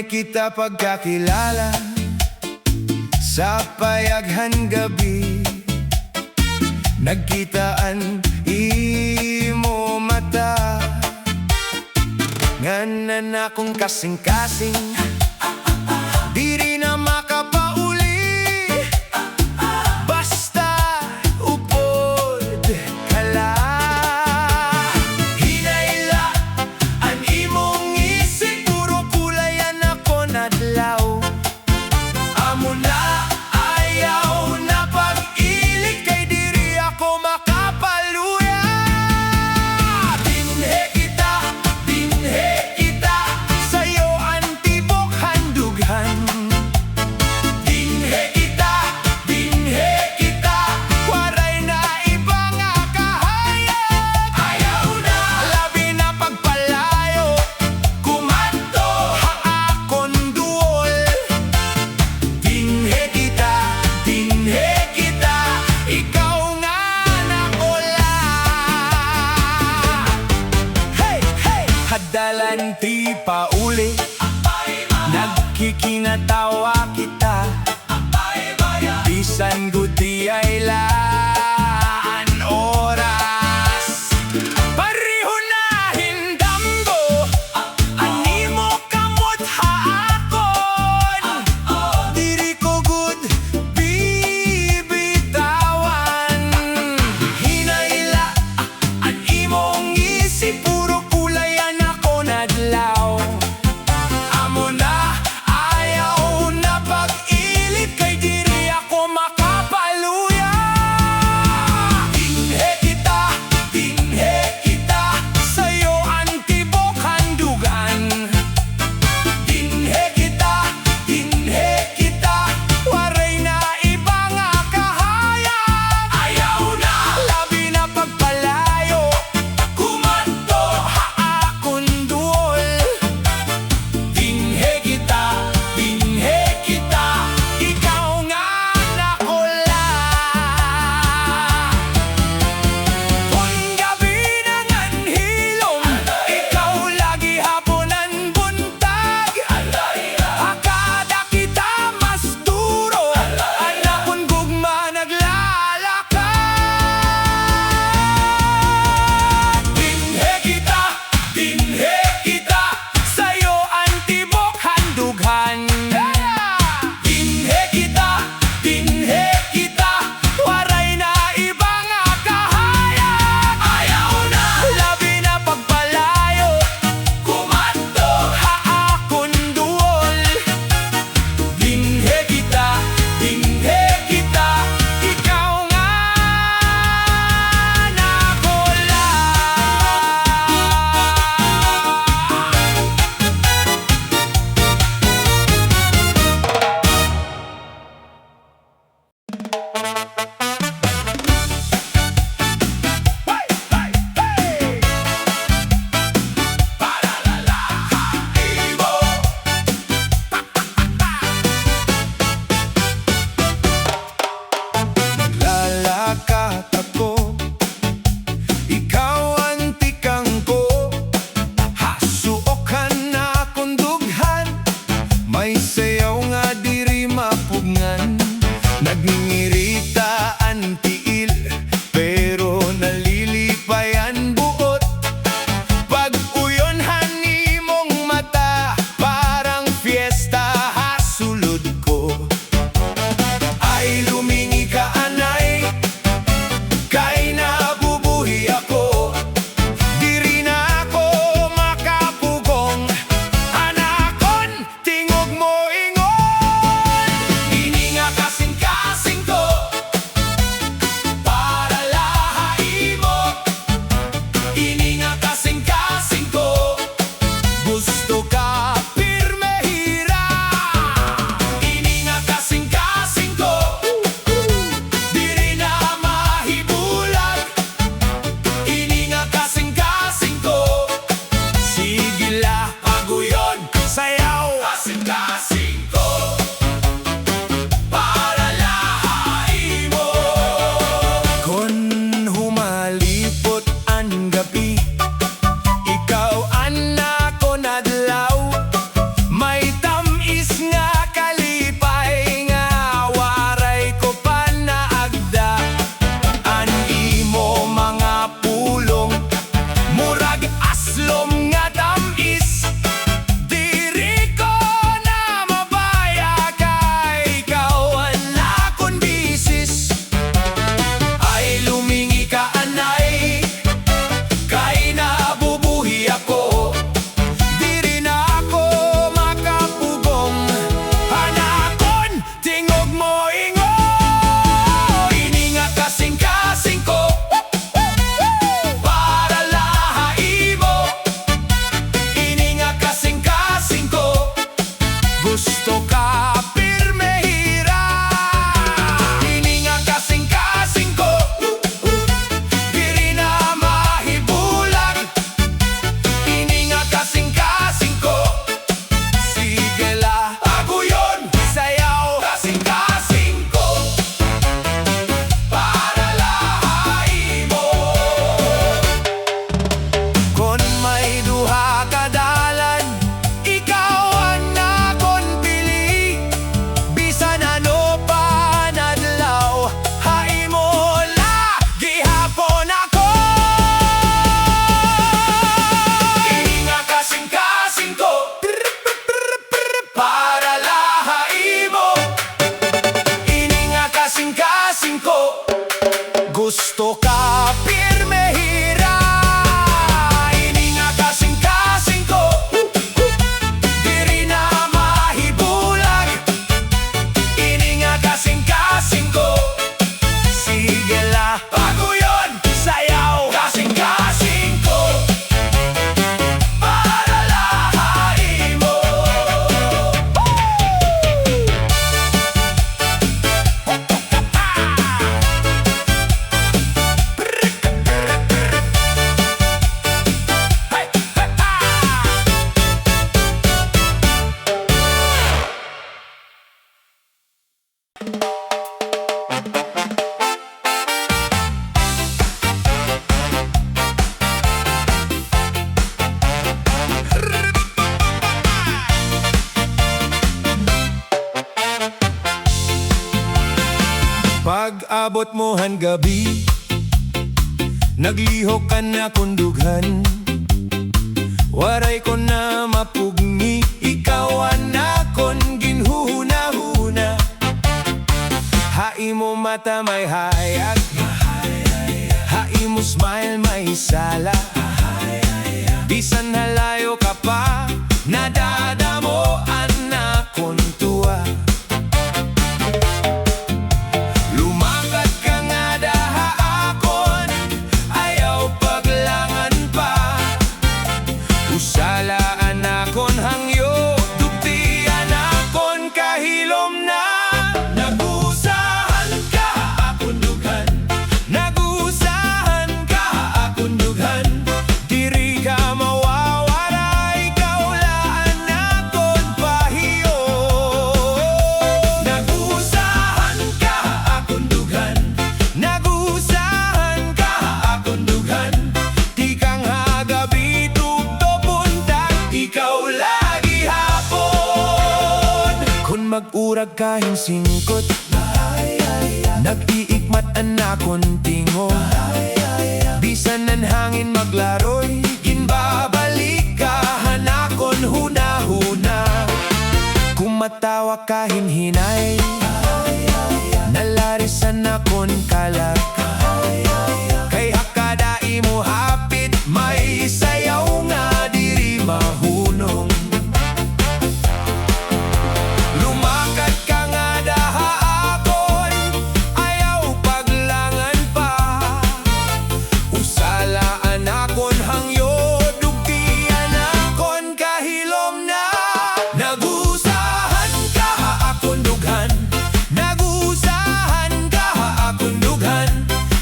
kita pagkakilala sa payaghan gabi. Nagkitaan imo mata, nganan akong kasing-kasing, diri na makapauli. Basta upod ka lang. Hinayla ang imong isip, puro kulayan ako nadlaw. Amo na ayaw na pag-ilig, kay diri ako makapaluya. Binhe kita, sa'yo ang tibok handughan. Binhe kita, waray na iba nga kahayag. Ayaw na, labi na pagpalayo, kumanto haakon duol. Binhe kita, ikaw nga nakola. Hey, hey! Hadalan ti pauli, nagkikinatawa kita. Bisan guti ay laan oras, pareho na hindamgo, animo kamot haakon. Diri ko good bibitawan. Hinayla ang imong isip, puro kulayan ako nadlaw. Amo na ayaw na pag-ilit, kay diri ako makapaluya. abot mo han gabi, naglihok ka na kundughan. Waray ko na mapugni, ikaw anakon ginhuhuna-huna. Hai mo mata may hayag, hai mo smile may sala. Bisan halayo ka pa, nadadamo anakon tuwa. Lumakat ka nga daha akon, ayaw paglangan pa. Usala anakon hangyo, dukti anakon kahilom na. Nagusahan ka akon dughan, nagusahan ka akon dughan. Diri ka mawawala, ikaw laan akon pahiyo. Nagusahan ka akon dughan, nagusahan ka akon dughan. Di kang hagabi tugto buntag, ikaw lagi hapon. Kung mag-urag kahing singkot, nag-iikmat anakon tingo. Bisan ng hangin maglaroy, ginbabalik ka hanakon huna-huna. Kung matawa ka hinhinay, nalarisan akon kalak. Kay hakadai mo hapit, may sayaw nga diri mahunong. Lumakat ka nga daha akon, ayaw paglangan pa. Usala anakon hangyo, dugti anakon kahilom na. Nagusahan ka akon dughan, nagusahan ka akon dughan.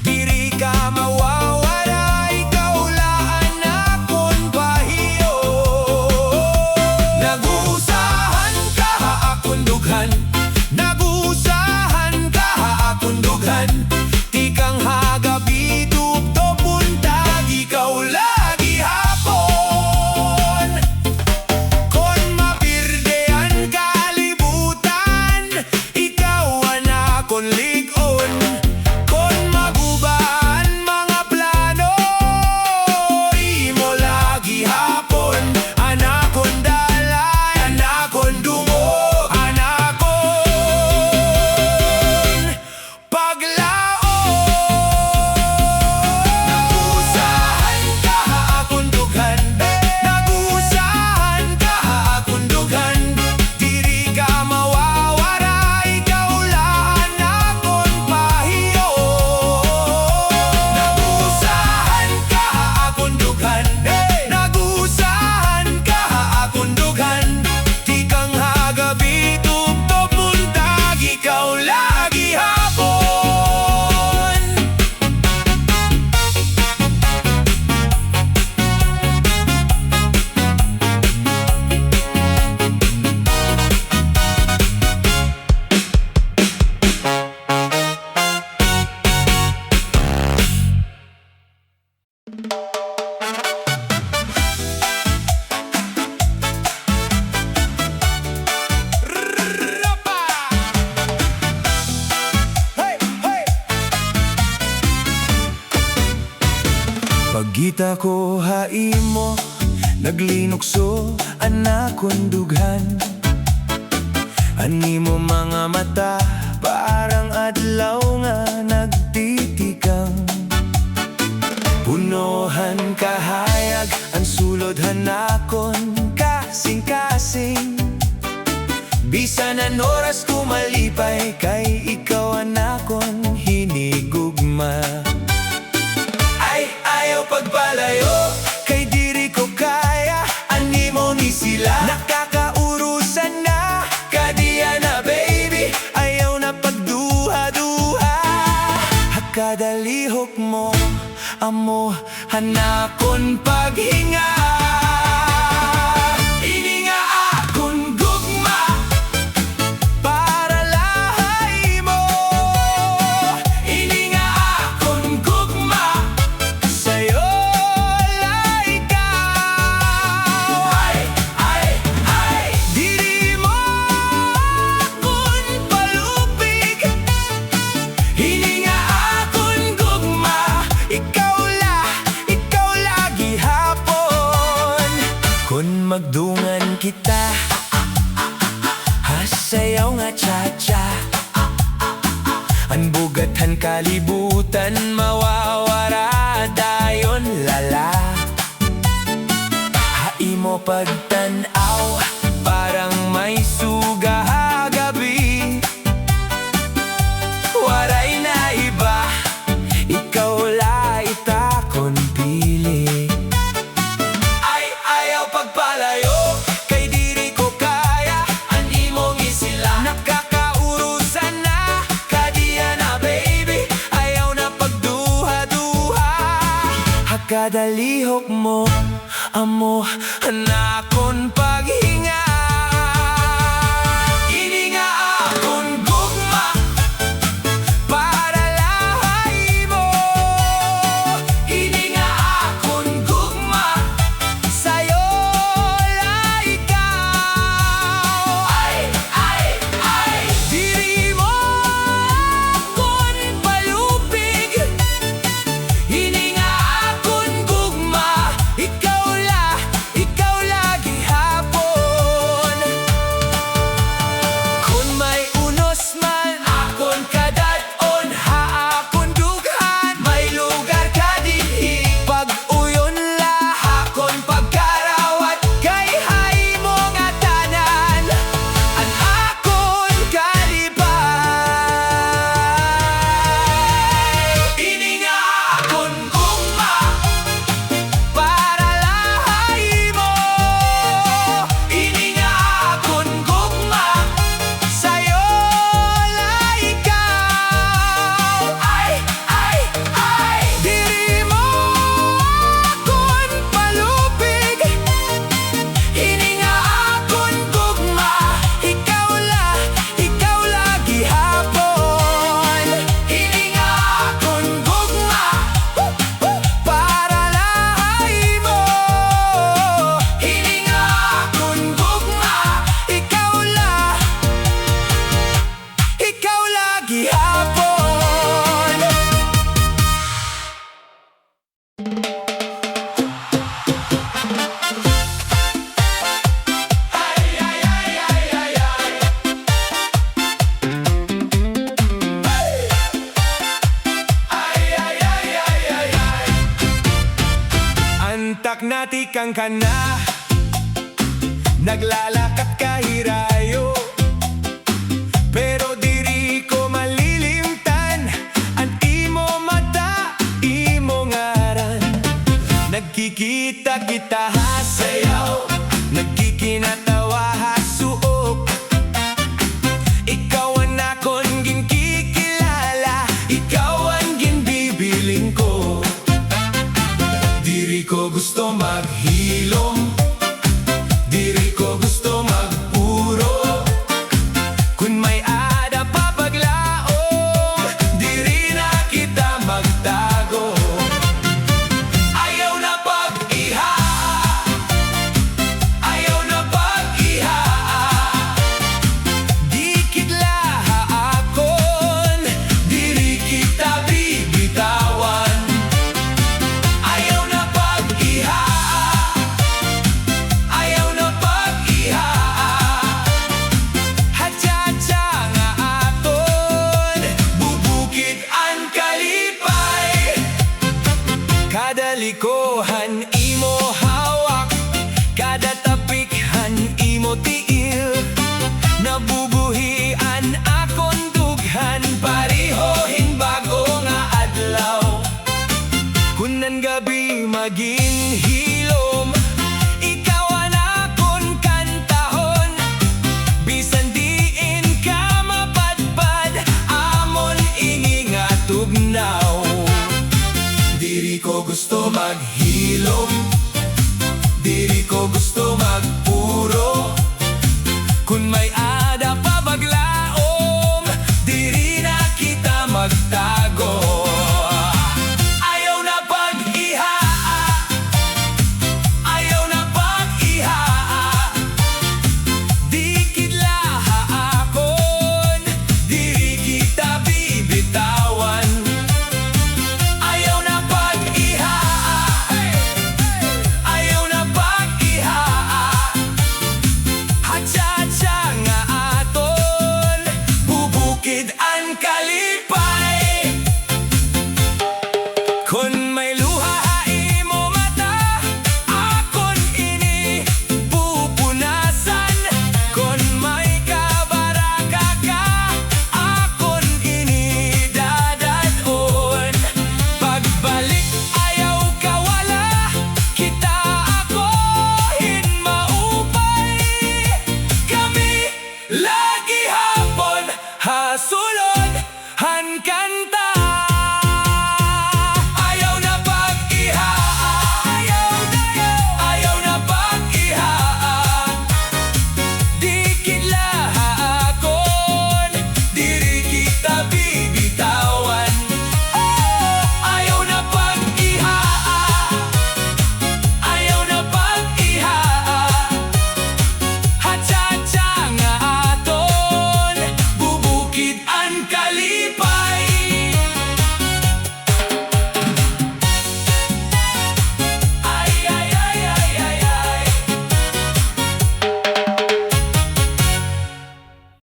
Diri ka mawawala, ikaw laan akon pahiyo. Nagusahan ka akon dughan, nagusahan ka akon dughan. Di kang hagabi tugto buntag, ikaw lagi hapon. Kon mapirdean kalibutan, ikaw anakon ligon. Kon magubaan mga plano, imo lagi hapon. Anakon dalay, anakon dungo, anakon paglaon. Nagusahan ka akon dughan, nagusahan ka akon dughan. Diri ka mawawala, ikaw laan akon pahiyo. Nagusahan ka akon dughan, nagusahan ka akon dughan. Di kang hagabi tugto buntag, ikaw lagi hapon. Hey, hey! Pagita ko haimo, naglinukso anakon dughan. Ani mo mga mata, parang adlaw nga nagtitikang. Punohan kahayag, ang sulod hanakon kasing-kasing. Bisan ang oras ko malipay, kay ikaw anakon hinigugma. Ay, ayaw pagpalayo, kay diri ko kaya, animo ni sila. Nakakaurusan na, kadiya na baby, ayaw na pagduha-duha. Hakadalihok mo, amo, hanakon paghinga. Ini nga akon gugma, para lahay mo. Ini nga akon gugma, sa'yo lay ka. Ay, ay, ay, diri mo akon palupig. Ini nga kita. Hasayaw nga cha-cha. Ang bugatan kalibutan mawawara dayon lala. Haimo pagtanaw parang may suga gabi. Waray na iba, ikaw la itakon pili. Ay ayaw pagpalayo, kay diri ko kaya ang imong isila. Nakakaurusan na, kadiya na baby, ayaw na pagduha-duha. Hakadalihok mo, amo nakon paghinga. Ini nga akon gugma para lahay mo. Ini nga akon gugma sayo la ikaw. Ay diri mo akon palupig. Ini nga akon gugma, ikaw lagi hapon. Kung may unos man akon kadaton, haakon dughan. May lugar ka dinhi, pag-uyon la akon pagkarawat. Kay hay mo nga tanan, ang akon kalipay. Ini nga akon gugma para lahay mo. Ini nga akon gugma sayo la ikaw. Ay diri mo akon palupig. Ini nga akon gugma, ikaw lagi hapon. Ini nga akon gugma para lahay mo. Ini nga akon gugma, ikaw lagi hapon. Antak nati kang kana, naglalakat kahirayo. Pero diri ko malilimtan ang imo mata, imo ngaran. Nagkikita kita hasayaw, nagkikinatawa hasuok. Ikaw ang akon ginkikilala, ikaw ang ginbibiling ko. Diri ko gusto maghilom, diri ko gusto magpuro. Kung may ada pa paglaom, diri na kita magtago. Ayaw na pag-iha, ayaw na pag-iha. Dikit laha akon, diri kita bibitawan. Ayaw na pag-iha, ayaw na pag-iha. Hatsatsa nga aton, bubukid ang kalipay. Kadaliko